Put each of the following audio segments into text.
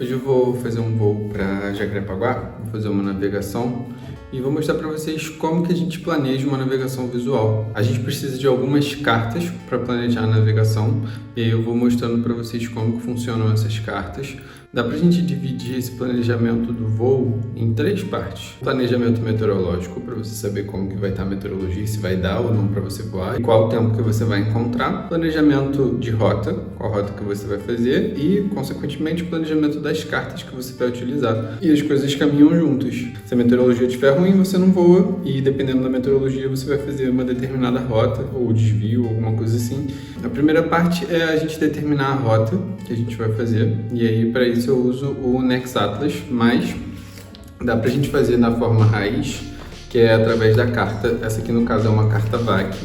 Hoje eu vou fazer um voo para Jacarepaguá, vou fazer uma navegação e vou mostrar para vocês como que a gente planeja uma navegação visual. A gente precisa de algumas cartas para planejar a navegação e aí eu vou mostrando para vocês como que funcionam essas cartas. Dá para a gente dividir esse planejamento do voo em 3 partes. Planejamento meteorológico, para você saber como que vai estar a meteorologia, se vai dar ou não para você voar, e qual o tempo que você vai encontrar. Planejamento de rota, qual rota que você vai fazer e, consequentemente, planejamento das cartas que você vai utilizar. E as coisas caminham juntas. Se a meteorologia estiver ruim, você não voa e, dependendo da meteorologia, você vai fazer uma determinada rota ou desvio, alguma coisa assim. A primeira parte é a gente determinar a rota que a gente vai fazer, e aí para isso eu uso o Nexatlas, mas dá pra gente fazer na forma raiz, que é através da carta. Essa aqui no caso é uma carta VAC.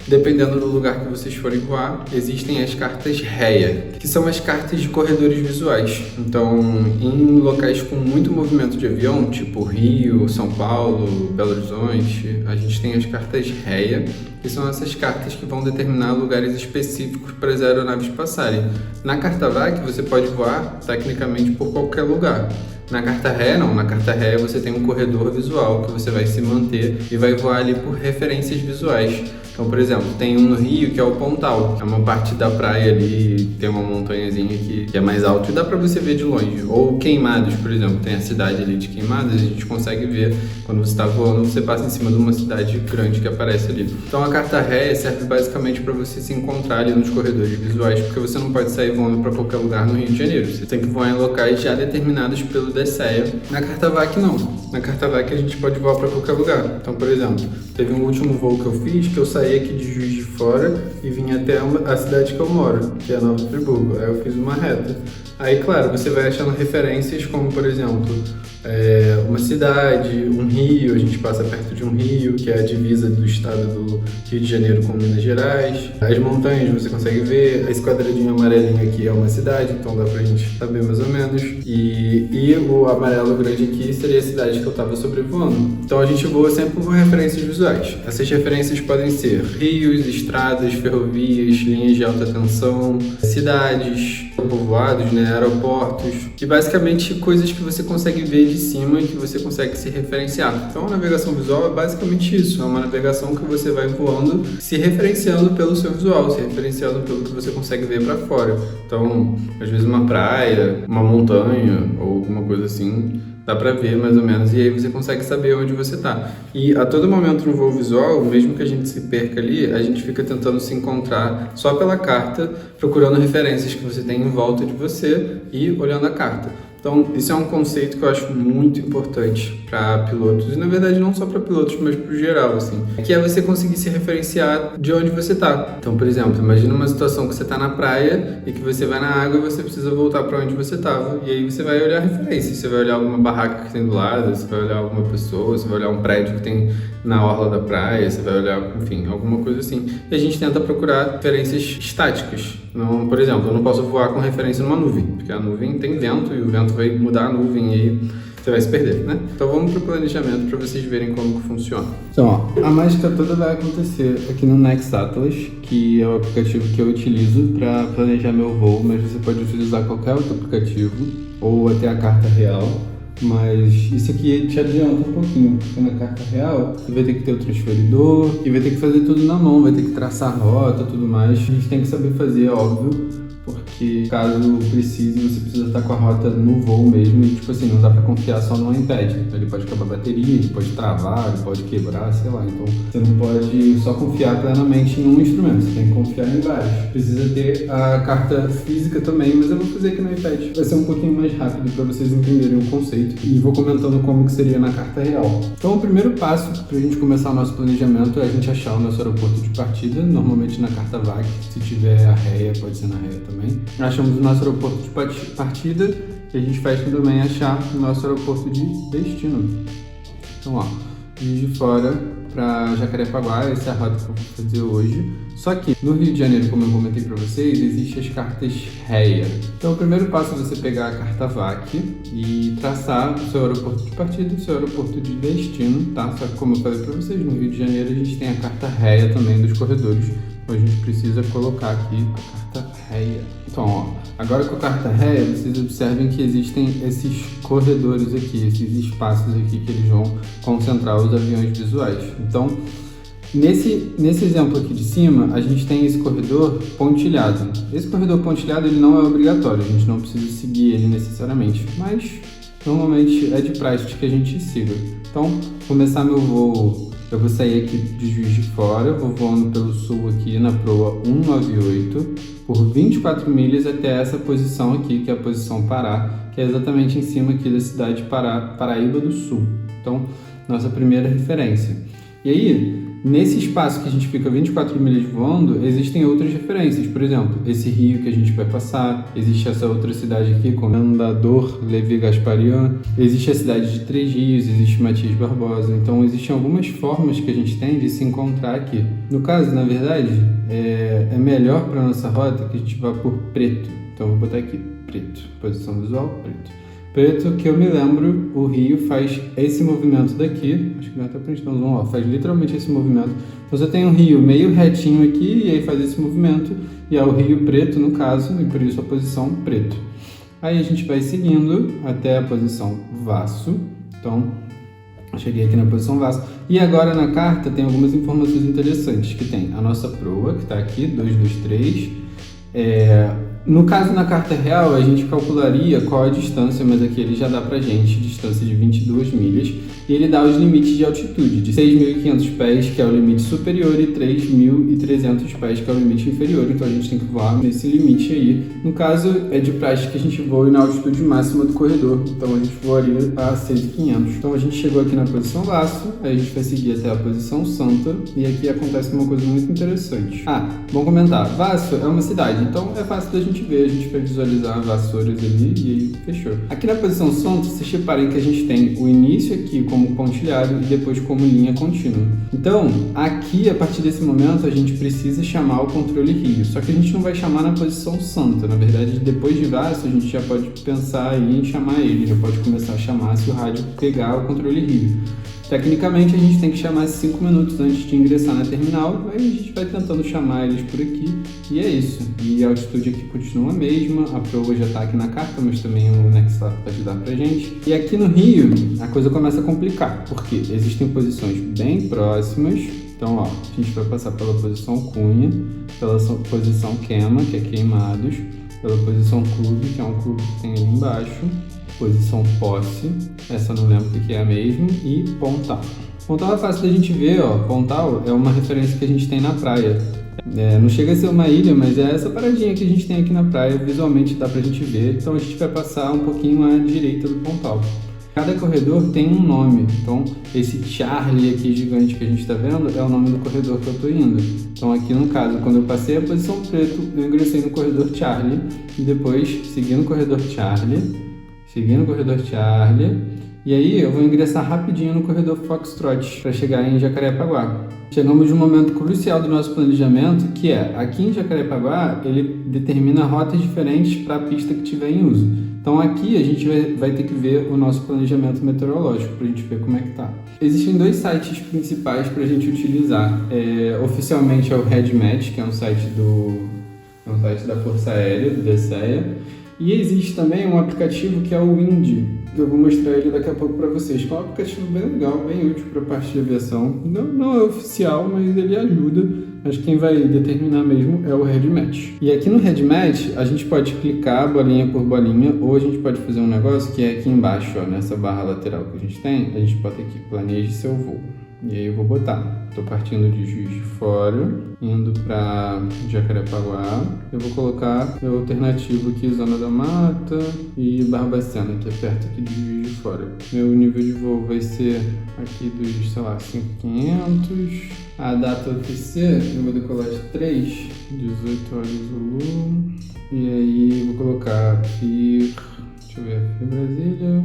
Dependendo do lugar que vocês forem voar, existem as cartas REA, que são as cartas de corredores visuais. Então, em locais com muito movimento de avião, tipo Rio, São Paulo, Belo Horizonte, a gente tem as cartas REA, que são essas cartas que vão determinar lugares específicos para as aeronaves passarem. Na carta VAC, você pode voar, tecnicamente, por qualquer lugar. Na carta REA, não. Na carta REA, você tem um corredor visual que você vai se manter e vai voar ali por referências visuais. Então, por exemplo, tem um no Rio que é o Pontal. É uma parte da praia ali, tem uma montanhazinha que é mais alta e dá pra você ver de longe. Ou Queimados, por exemplo, tem a cidade ali de Queimados, a gente consegue ver quando você está voando, você passa em cima de uma cidade grande que aparece ali. Então, a carta REA serve basicamente para você se encontrar ali nos corredores visuais, porque você não pode sair voando para qualquer lugar no Rio de Janeiro. Você tem que voar em locais já determinados pelo DSEA. Na carta VAC, não. Na carta VAC, a gente pode voar para qualquer lugar. Então, por exemplo, teve um último voo que eu fiz, que eu saí aqui de Juiz de Fora e vim até a cidade que eu moro, que é Nova Friburgo. Aí eu fiz uma reta. Aí, claro, você vai achando referências como, por exemplo, uma cidade, um rio, a gente passa perto de um rio, que é a divisa do estado do Rio de Janeiro com Minas Gerais. As montanhas você consegue ver, esse quadradinho amarelinho aqui é uma cidade, então dá pra gente saber mais ou menos. E o amarelo grande aqui seria a cidade que eu estava sobrevoando. Então a gente voa sempre por referências visuais. Essas referências podem ser rios, estradas, ferrovias, linhas de alta tensão, cidades, povoados, né, aeroportos, e basicamente coisas que você consegue ver de cima e que você consegue se referenciar. Então a navegação visual é basicamente isso, é uma navegação que você vai voando, se referenciando pelo seu visual, se referenciando pelo que você consegue ver para fora. Então, às vezes uma praia, uma montanha ou alguma coisa assim, dá pra ver mais ou menos, e aí você consegue saber onde você tá. E a todo momento no voo visual, mesmo que a gente se perca ali, a gente fica tentando se encontrar só pela carta, procurando referências que você tem em volta de você e olhando a carta. Então, isso é um conceito que eu acho muito importante para pilotos, e na verdade não só para pilotos, mas para o geral, assim, que é você conseguir se referenciar de onde você está. Então, por exemplo, imagina uma situação que você está na praia e que você vai na água e você precisa voltar para onde você estava, e aí você vai olhar referências, você vai olhar alguma barraca que tem do lado, você vai olhar alguma pessoa, você vai olhar um prédio que tem na orla da praia, você vai olhar, enfim, alguma coisa assim. E a gente tenta procurar referências estáticas. Não, por exemplo, eu não posso voar com referência numa nuvem, porque a nuvem tem vento e o vento vai mudar a nuvem e aí você vai se perder, né? Então vamos para o planejamento para vocês verem como que funciona. Então, ó, a mágica toda vai acontecer aqui no Nexatlas, que é o aplicativo que eu utilizo para planejar meu voo, mas você pode utilizar qualquer outro aplicativo ou até a carta real. Mas isso aqui te adianta um pouquinho, porque na carta real você vai ter que ter o transferidor e vai ter que fazer tudo na mão, vai ter que traçar rota e tudo mais. A gente tem que saber fazer, óbvio, porque caso precise, você precisa estar com a rota no voo mesmo e, tipo assim, não dá pra confiar só no iPad. Ele pode acabar a bateria, ele pode travar, ele pode quebrar, sei lá. Então, você não pode só confiar plenamente em um instrumento, você tem que confiar em vários. Precisa ter a carta física também, mas eu vou fazer aqui no iPad. Vai ser um pouquinho mais rápido para vocês entenderem o conceito e vou comentando como que seria na carta real. Então, o primeiro passo pra gente começar o nosso planejamento é a gente achar o nosso aeroporto de partida, normalmente na carta VAC, se tiver a REA, pode ser na REA também. Achamos o nosso aeroporto de partida e a gente faz também achar o nosso aeroporto de destino. Então, ó, Juiz de Fora para Jacarepaguá, essa é a rota que eu vou fazer hoje. Só que no Rio de Janeiro, como eu comentei para vocês, existem as cartas REA. Então, o primeiro passo é você pegar a carta VAC e traçar o seu aeroporto de partida e o seu aeroporto de destino, tá? Só que, como eu falei para vocês, no Rio de Janeiro a gente tem a carta REA também dos corredores, então a gente precisa colocar aqui a carta REA. réia. Então, ó, agora com a carta réia, vocês observem que existem esses corredores aqui, esses espaços aqui que eles vão concentrar os aviões visuais. Então, nesse exemplo aqui de cima, a gente tem esse corredor pontilhado. Esse corredor pontilhado ele não é obrigatório, a gente não precisa seguir ele necessariamente, mas normalmente é de praxe que a gente siga. Então, vou começar meu voo, eu vou sair aqui de Juiz de Fora, vou voando pelo sul aqui na proa 198 por 24 milhas até essa posição aqui, que é a posição Pará, que é exatamente em cima aqui da cidade de Paraíba do Sul. Então, nossa primeira referência. E aí, nesse espaço que a gente fica 24 milhas voando, existem outras referências. Por exemplo, esse rio que a gente vai passar, existe essa outra cidade aqui, Comendador Levi Gasparian, existe a cidade de Três Rios, existe Matias Barbosa. Então, existem algumas formas que a gente tem de se encontrar aqui. No caso, na verdade, é melhor para a nossa rota que a gente vá por preto. Então, vou botar aqui, preto. Posição visual, preto. Preto, que eu me lembro, o rio faz esse movimento daqui, acho que dá até pra gente dar um zoom, ó, faz literalmente esse movimento. Então você tem um rio meio retinho aqui e aí faz esse movimento, e é o rio preto no caso, e por isso a posição preto. Aí a gente vai seguindo até a posição Vasso, então cheguei aqui na posição Vasso. E agora na carta tem algumas informações interessantes, que tem a nossa proa, que está aqui, 223, no caso, na carta real, a gente calcularia qual a distância, mas aqui ele já dá pra gente distância de 22 milhas e ele dá os limites de altitude, de 6.500 pés, que é o limite superior, e 3.300 pés, que é o limite inferior, então a gente tem que voar nesse limite aí. No caso, é de praxe que a gente voe na altitude máxima do corredor, então a gente voaria a 6.500. Então a gente chegou aqui na posição Laço, aí a gente vai seguir até a posição Santa, e aqui acontece uma coisa muito interessante. Vamos comentar, Vasso é uma cidade, então é fácil da gente ver, a gente vai visualizar vassouras ali e aí fechou. Aqui na posição Santa, vocês reparem que a gente tem o início aqui como pontilhado e depois como linha contínua. Então, aqui, a partir desse momento, a gente precisa chamar o controle rio, só que a gente não vai chamar na posição Santa, na verdade, depois de Vasso, a gente já pode pensar aí em chamar ele, já pode começar a chamar se o rádio pegar o controle rio. Tecnicamente, a gente tem que chamar 5 minutos antes de ingressar na terminal, aí a gente vai tentando chamar eles por aqui, e é isso. E a altitude aqui continua a mesma, a proa já está aqui na carta, mas também o Nexar vai ajudar pra gente. E aqui no Rio, a coisa começa a complicar, porque existem posições bem próximas. Então, ó, a gente vai passar pela posição Cunha, pela posição Queima, que é Queimados, pela posição Clube, que é um clube que tem ali embaixo, posição Posse, essa eu não lembro o que é a mesma, e Pontal. Pontal é fácil da gente ver, ó, Pontal é uma referência que a gente tem na praia. Não chega a ser uma ilha, mas é essa paradinha que a gente tem aqui na praia, visualmente dá pra gente ver, então a gente vai passar um pouquinho à direita do Pontal. Cada corredor tem um nome, então esse Charlie aqui gigante que a gente está vendo é o nome do corredor que eu estou indo. Então aqui no caso, quando eu passei a posição preto, eu ingressei no corredor Charlie e depois segui no corredor Charlie, e aí eu vou ingressar rapidinho no corredor Foxtrot para chegar em Jacarepaguá. Chegamos num momento crucial do nosso planejamento, que é, aqui em Jacarepaguá, ele determina rotas diferentes para a pista que tiver em uso. Então aqui a gente vai ter que ver o nosso planejamento meteorológico para a gente ver como é que tá. Existem 2 sites principais para a gente utilizar. Oficialmente é o RedMatch, que é um site da Força Aérea, do DSEA. E existe também um aplicativo que é o Wind, que eu vou mostrar ele daqui a pouco para vocês, que é um aplicativo bem legal, bem útil para a parte de aviação. Não é oficial, mas ele ajuda, mas quem vai determinar mesmo é o RedMatch. E aqui no RedMatch, a gente pode clicar bolinha por bolinha, ou a gente pode fazer um negócio que é aqui embaixo, ó, nessa barra lateral que a gente tem, a gente bota aqui, planeje seu voo. E aí eu vou botar, estou partindo de Juiz de Fora, indo para Jacarepaguá. Eu vou colocar meu alternativo aqui, Zona da Mata e Barbacena, que é perto aqui de Juiz de Fora. Meu nível de voo vai ser aqui dos, sei lá, 5.500. A data UFC, eu vou decolar de 3, 18 horas Zulu. E aí vou colocar FIR, deixa eu ver, FIR Brasília.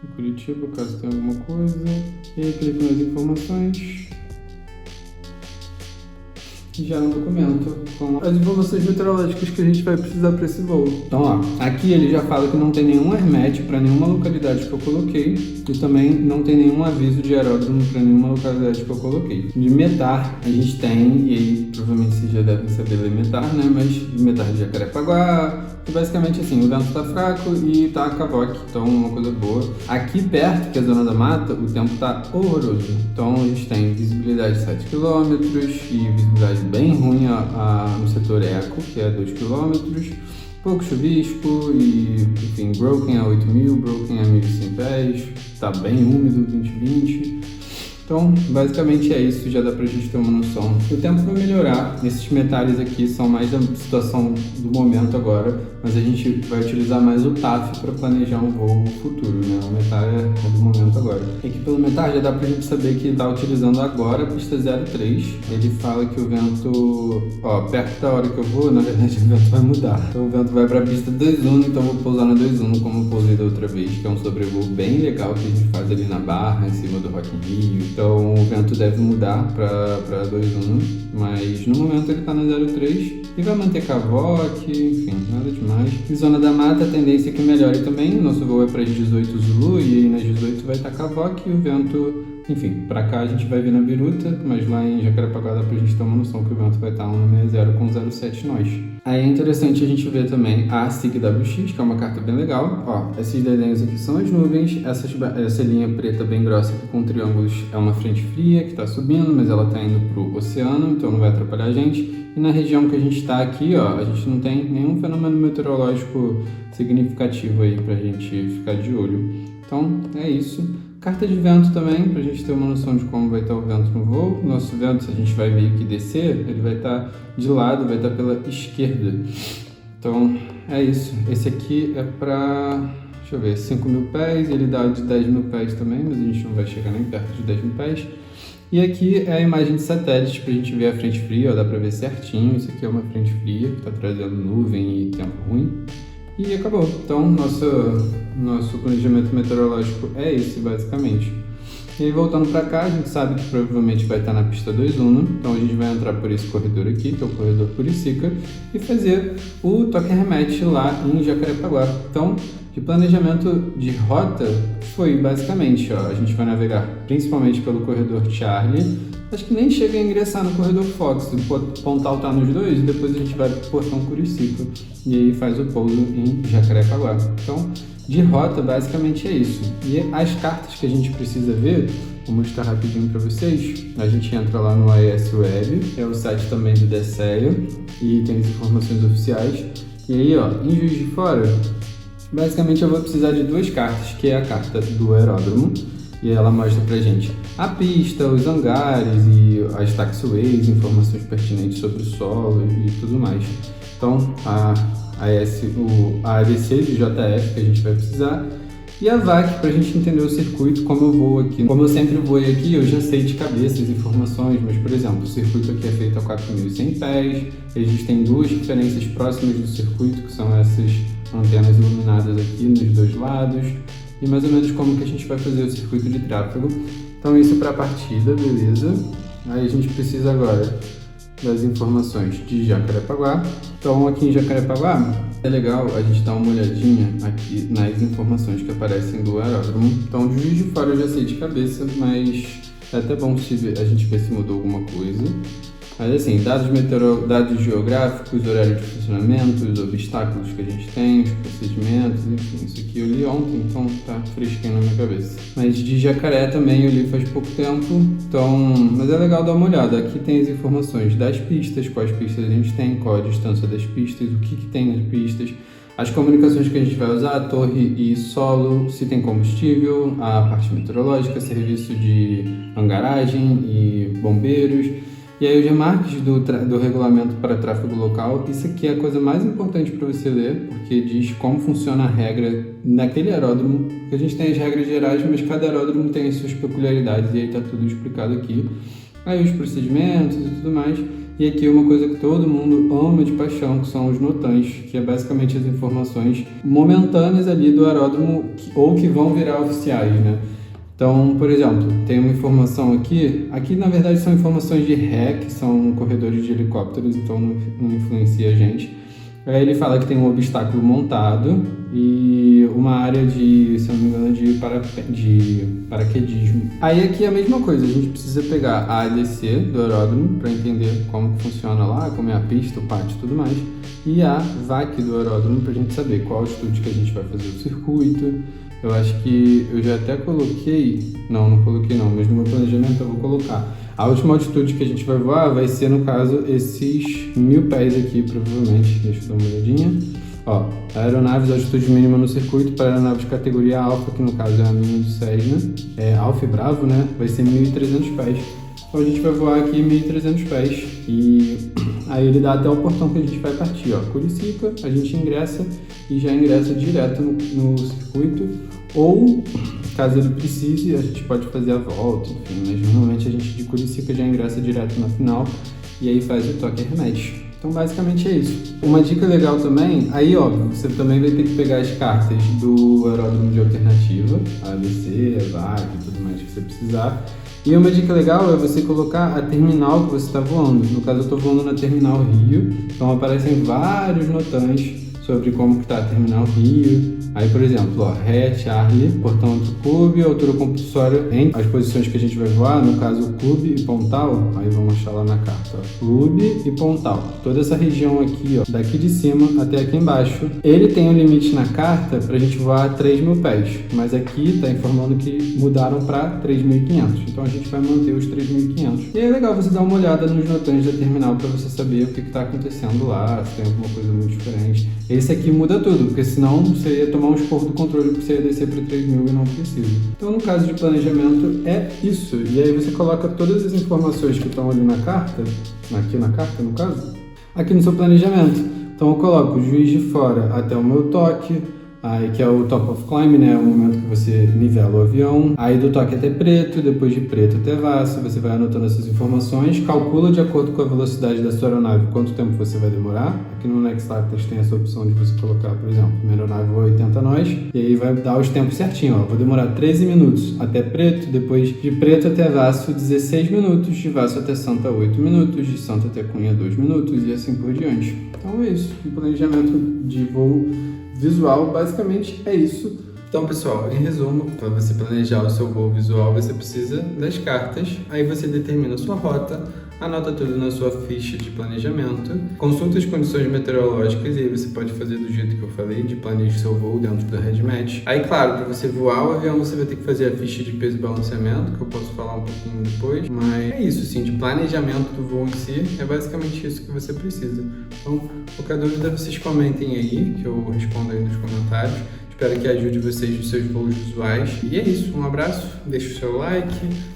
Em Curitiba, caso tenha alguma coisa. E aí clico nas informações. e gera um documento com as informações meteorológicas que a gente vai precisar para esse voo. Então, ó, aqui ele já fala que não tem nenhum hermet para nenhuma localidade que eu coloquei e também não tem nenhum aviso de aeródromo para nenhuma localidade que eu coloquei. De METAR a gente tem, e aí provavelmente vocês já devem saber ler METAR, né? Mas de METAR de Jacarepaguá, basicamente assim, o vento tá fraco e tá cavoque, então uma coisa boa. Aqui perto, que é a zona da mata, o tempo tá horroroso. Então a gente tem visibilidade de 7 km e visibilidade bem ruim no setor eco, que é 2 km. Pouco chuvisco e, enfim, broken a 8.000, broken a 1.100 pés, tá bem úmido, 2020. Então, basicamente é isso, já dá pra gente ter uma noção. O tempo vai melhorar, esses metais aqui são mais da situação do momento agora, mas a gente vai utilizar mais o TAF para planejar um voo futuro, né? O metal é do momento agora. Aqui pelo metal já dá pra gente saber que está utilizando agora a pista 03. Ele fala que o vento, ó, perto da hora que eu vou, na verdade o vento vai mudar. Então o vento vai pra pista 21, então eu vou pousar na 21 como eu pousei da outra vez, que é um sobrevoo bem legal que a gente faz ali na Barra, em cima do Rock in Rio. Então o vento deve mudar para 2.1, mas no momento ele está na 03 e vai manter cavoque, enfim, nada demais. E zona da mata, a tendência é que melhore também. O nosso voo é para as 18 Zulu e aí nas 18 vai estar cavoque e o vento, enfim, para cá a gente vai vir na Biruta, mas lá em Jacarepaguá dá pra gente ter uma noção que o vento vai estar 160 com 07 nós. Aí é interessante a gente ver também a SIGWX, que é uma carta bem legal. Ó, esses desenhos aqui são as nuvens, essa linha preta bem grossa aqui com triângulos é uma frente fria que está subindo, mas ela está indo para o oceano, então não vai atrapalhar a gente. E na região que a gente está aqui, ó, a gente não tem nenhum fenômeno meteorológico significativo aí para a gente ficar de olho. Então é isso. Carta de vento também, para a gente ter uma noção de como vai estar o vento no voo. O nosso vento, se a gente vai meio que descer, ele vai estar de lado, vai estar pela esquerda. Então é isso. Esse aqui é para, deixa eu ver, 5.000 pés, ele dá de 10.000 pés também, mas a gente não vai chegar nem perto de 10.000 pés. E aqui é a imagem de satélite para a gente ver a frente fria, ó, dá para ver certinho. Isso aqui é uma frente fria que está trazendo nuvem e tempo ruim. E acabou. Então, nosso planejamento meteorológico é esse, basicamente. E aí, voltando para cá, a gente sabe que provavelmente vai estar na pista 21, então a gente vai entrar por esse corredor aqui, que é o corredor Curicica, e fazer o toque hermet lá em Jacarepaguá. Então, de planejamento de rota, foi basicamente, ó, a gente vai navegar principalmente pelo corredor Charlie, acho que nem chega a ingressar no corredor Fox, o Pontal tá nos dois, e depois a gente vai pro portão Curicica, e aí faz o pouso em Jacarepaguá. Então, de rota, basicamente é isso. E as cartas que a gente precisa ver, vou mostrar rapidinho para vocês. A gente entra lá no AES Web, é o site também do DSEA, e tem as informações oficiais. E aí, ó, em Juiz de Fora, basicamente eu vou precisar de duas cartas, que é a carta do aeródromo, e ela mostra pra gente a pista, os hangares e as taxiways, informações pertinentes sobre o solo e tudo mais. Então, a ABC de JF que a gente vai precisar e a VAC para a gente entender o circuito, como eu vou aqui. Como eu sempre vou aqui, eu já sei de cabeça as informações, mas, por exemplo, o circuito aqui é feito a 4.100 pés, e a gente tem duas referências próximas do circuito, que são essas antenas iluminadas aqui nos dois lados, e mais ou menos como que a gente vai fazer o circuito de tráfego. Então isso para a partida, beleza? Aí a gente precisa agora das informações de Jacarepaguá. Então aqui em Jacarepaguá é legal a gente dar uma olhadinha aqui nas informações que aparecem do aeródromo. Então de Juiz de Fora eu já sei de cabeça, mas é até bom se a gente ver se mudou alguma coisa. Mas assim, dados geográficos, horário de funcionamento, os obstáculos que a gente tem, os procedimentos, enfim, isso aqui eu li ontem, então tá fresquinho na minha cabeça. Mas de Jacaré também eu li faz pouco tempo, então, mas é legal dar uma olhada. Aqui tem as informações das pistas, quais pistas a gente tem, qual a distância das pistas, o que tem nas pistas, as comunicações que a gente vai usar, torre e solo, se tem combustível, a parte meteorológica, serviço de hangaragem e bombeiros. E aí os remarques do regulamento para tráfego local, isso aqui é a coisa mais importante para você ler, porque diz como funciona a regra naquele aeródromo, porque a gente tem as regras gerais, mas cada aeródromo tem as suas peculiaridades, e aí está tudo explicado aqui. Aí os procedimentos e tudo mais, e aqui uma coisa que todo mundo ama de paixão, que são os NOTAMs, que é basicamente as informações momentâneas ali do aeródromo, ou que vão virar oficiais, né? Então, por exemplo, tem uma informação aqui na verdade são informações de ré, que são corredores de helicópteros, então não influencia a gente. Aí ele fala que tem um obstáculo montado e uma área de, se não me engano, de paraquedismo. Aí aqui é a mesma coisa, a gente precisa pegar a ADC do aeródromo para entender como que funciona lá, como é a pista, o pátio e tudo mais, e a VAC do aeródromo para a gente saber qual altitude que a gente vai fazer o circuito. Eu acho que eu já até coloquei, não coloquei não, mas no meu planejamento eu vou colocar. A última altitude que a gente vai voar vai ser, no caso, esses 1000 pés aqui, provavelmente. Deixa eu dar uma olhadinha. Ó, aeronaves, altitude mínima no circuito para aeronaves categoria Alfa, que no caso é a minha do Cessna, é Alfa e Bravo, né? Vai ser 1.300 pés. Então a gente vai voar aqui 1.300 pés e aí ele dá até o portão que a gente vai partir, ó. Curicica, a gente ingressa e já ingressa direto no circuito, ou caso ele precise, a gente pode fazer a volta, enfim, mas normalmente a gente de Curicica já ingressa direto na final e aí faz o toque hermético. Então basicamente é isso. Uma dica legal também, aí óbvio, você também vai ter que pegar as cartas do aeródromo de alternativa, a ADC, a VAC e tudo mais que você precisar. E uma dica legal é você colocar a terminal que você está voando. No caso eu estou voando na Terminal Rio, então aparecem vários notões sobre como que está a Terminal Rio. Aí, por exemplo, ó, Ré, Charlie, portão entre o clube, altura compulsória entre as posições que a gente vai voar, no caso clube e pontal, aí vamos achar lá na carta, ó, clube e pontal. Toda essa região aqui, ó, daqui de cima até aqui embaixo, ele tem um limite na carta pra gente voar 3.000 pés, mas aqui tá informando que mudaram para 3.500, então a gente vai manter os 3.500. E é legal você dar uma olhada nos notões da terminal para você saber o que tá acontecendo lá, se tem alguma coisa muito diferente. Esse aqui muda tudo, porque senão você ia tomar um esporro do controle porque você ia descer para 3.000 e não precisa. Então, no caso de planejamento, é isso. E aí você coloca todas as informações que estão ali na carta, aqui na carta, no caso, aqui no seu planejamento. Então, eu coloco o Juiz de Fora até o meu toque, aí que é o top of climb, né? É o momento que você nivela o avião. Aí do toque até Preto, depois de Preto até Vaso, você vai anotando essas informações, calcula de acordo com a velocidade da sua aeronave quanto tempo você vai demorar. Aqui no Nextactas tem essa opção de você colocar, por exemplo, minha aeronave voa 80 nós, e aí vai dar os tempos certinho, ó. Vou demorar 13 minutos até Preto, depois de Preto até Vaso 16 minutos, de Vaso até Santa 8 minutos, de Santa até Cunha 2 minutos e assim por diante. Então é isso, o planejamento de voo visual basicamente é isso. Então, pessoal, em resumo, para você planejar o seu voo visual, você precisa das cartas, aí você determina a sua rota, anota tudo na sua ficha de planejamento, consulta as condições meteorológicas e aí você pode fazer do jeito que eu falei, de planejar seu voo dentro do RedMatch. Aí, claro, para você voar o avião, você vai ter que fazer a ficha de peso e balanceamento, que eu posso falar um pouquinho depois, mas é isso, sim, de planejamento do voo em si, é basicamente isso que você precisa. Então, qualquer dúvida, vocês comentem aí, que eu respondo aí nos comentários. Espero que ajude vocês nos seus voos visuais. E é isso, um abraço, deixa o seu like,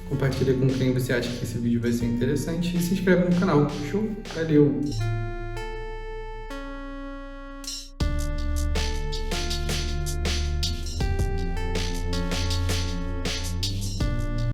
compartilha com quem você acha que esse vídeo vai ser interessante e se inscreve no canal. Show? Valeu!